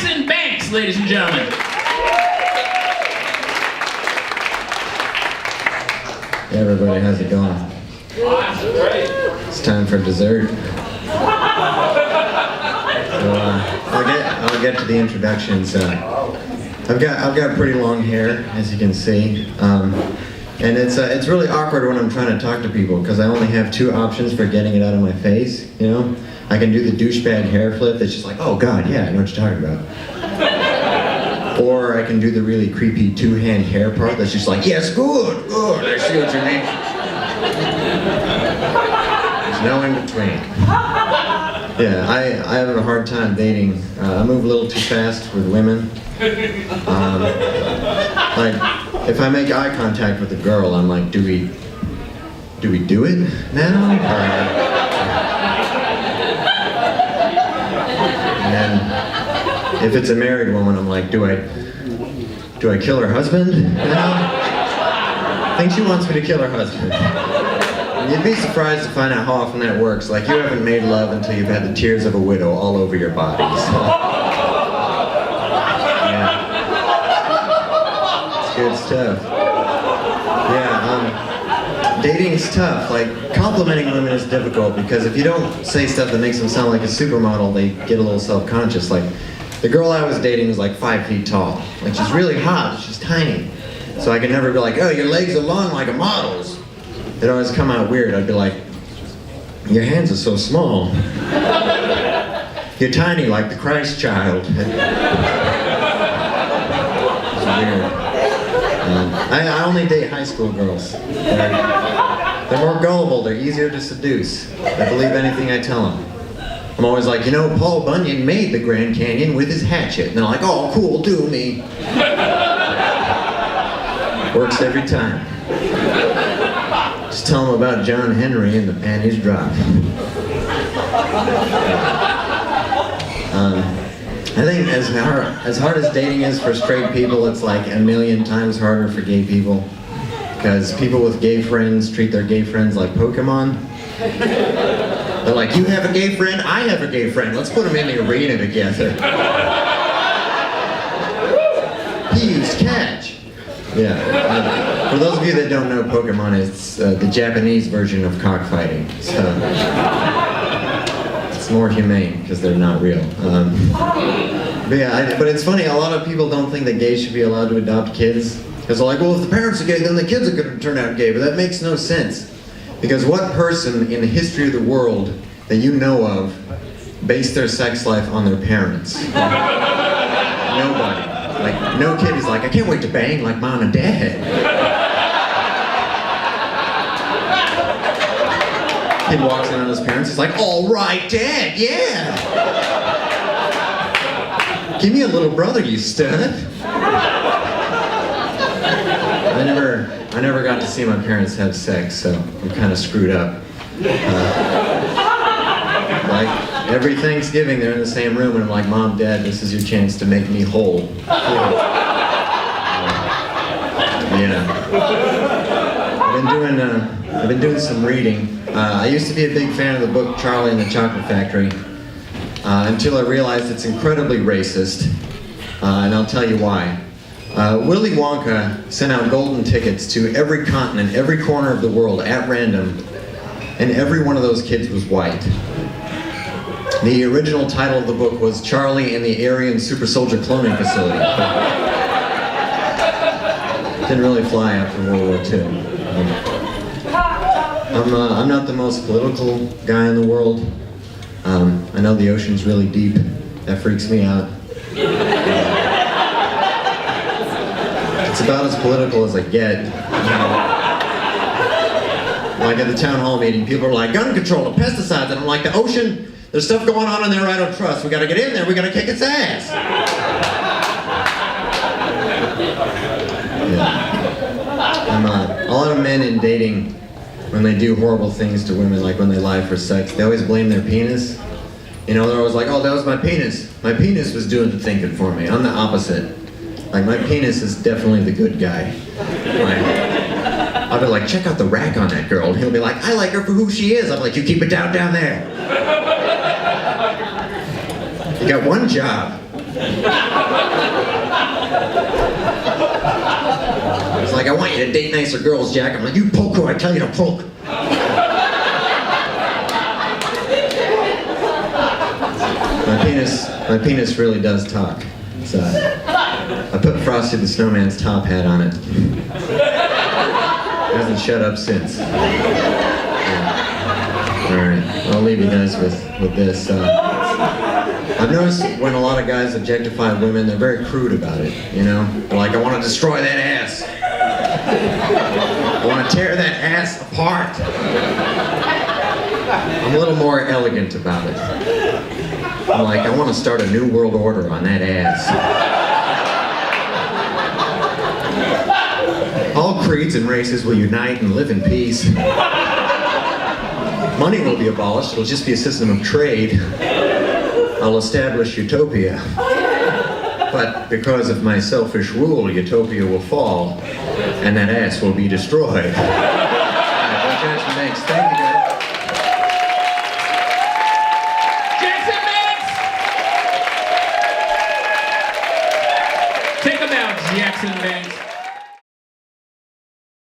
Banks, ladies and gentlemen. Hey everybody, how's it going? It's time for dessert. So I'll get to the introductions. I've got pretty long hair, as you can see, and it's really awkward when I'm trying to talk to people because I only have two options for getting it out of my face. You know, I can do the douchebag hair flip that's just like, oh god, yeah, I know what you're talking about. Or I can do the really creepy two-hand hair part that's just like, yes, good, I see what you mean. There's no in between. Yeah, I have a hard time dating. I move a little too fast with women. Like, if I make eye contact with a girl, I'm like, do we do it now? And if it's a married woman, I'm like, do I kill her husband now? I think she wants me to kill her husband. And you'd be surprised to find out how often that works. Like, you haven't made love until you've had the tears of a widow all over your body. So, yeah. It's good stuff. Yeah, dating's tough. Like, complimenting women is difficult because if you don't say stuff that makes them sound like a supermodel, they get a little self-conscious. Like, the girl I was dating was like 5 feet tall. Like, she's really hot, she's tiny. So I could never be like, oh, your legs are long like a model's. It'd always come out weird. I'd be like, your hands are so small. You're tiny like the Christ child. It's weird. I only date high school girls. They're more gullible, they're easier to seduce. They believe anything I tell them. I'm always like, you know, Paul Bunyan made the Grand Canyon with his hatchet. And they're like, oh, cool, do me. Works every time. Just tell them about John Henry and the panties drop. I think as hard as dating is for straight people, it's like a million times harder for gay people. Because people with gay friends treat their gay friends like Pokemon. They're like, you have a gay friend, I have a gay friend. Let's put them in the arena together. He used catch. Yeah. For those of you that don't know Pokemon, it's the Japanese version of cockfighting. So it's more humane because they're not real. But it's funny, a lot of people don't think that gays should be allowed to adopt kids. Because they're like, well, if the parents are gay, then the kids are going to turn out gay. But that makes no sense. Because what person in the history of the world that you know of based their sex life on their parents? Nobody. Like, no kid is like, I can't wait to bang like mom and dad. Kid walks in on his parents, he's like, all right, dad, yeah. Give me a little brother, you stud. I never got to see my parents have sex, so I'm kind of screwed up. Like, every Thanksgiving they're in the same room and I'm like, Mom, Dad, this is your chance to make me whole. Yeah. I've been doing some reading. I used to be a big fan of the book Charlie and the Chocolate Factory until I realized it's incredibly racist, and I'll tell you why. Willy Wonka sent out golden tickets to every continent, every corner of the world at random, and every one of those kids was white. The original title of the book was Charlie and the Aryan Super Soldier Cloning Facility. Didn't really fly after World War II. I'm not the most political guy in the world. I know the ocean's really deep. That freaks me out. It's about as political as I get. Like at the town hall meeting, people are like, gun control and pesticides, and I'm like, the ocean, there's stuff going on in there I don't trust. We gotta get in there, we gotta kick its ass. Yeah. A lot of men in dating, when they do horrible things to women, like when they lie for sex, they always blame their penis. You know, they're always like, oh, that was my penis. My penis was doing the thinking for me. I'm the opposite. Like, my penis is definitely the good guy. Like, I'll be like, check out the rack on that girl. And he'll be like, I like her for who she is. I'm like, you keep it down there. You got one job. It's like, I want you to date nicer girls, Jack. I'm like, you poke who I tell you to poke. My penis really does talk. So I put Frosty the Snowman's top hat on it. Hasn't shut up since. All right, I'll leave you guys with this. I've noticed when a lot of guys objectify women, they're very crude about it, you know? They're like, I want to destroy that ass. I want to tear that ass apart. I'm a little more elegant about it. I'm like, I want to start a new world order on that ass. All creeds and races will unite and live in peace. Money will be abolished, it'll just be a system of trade. I'll establish utopia. But because of my selfish rule, utopia will fall, and that ass will be destroyed. All right, Jackson Banks, thank you guys. Jackson Banks! Take him out, Jackson Banks.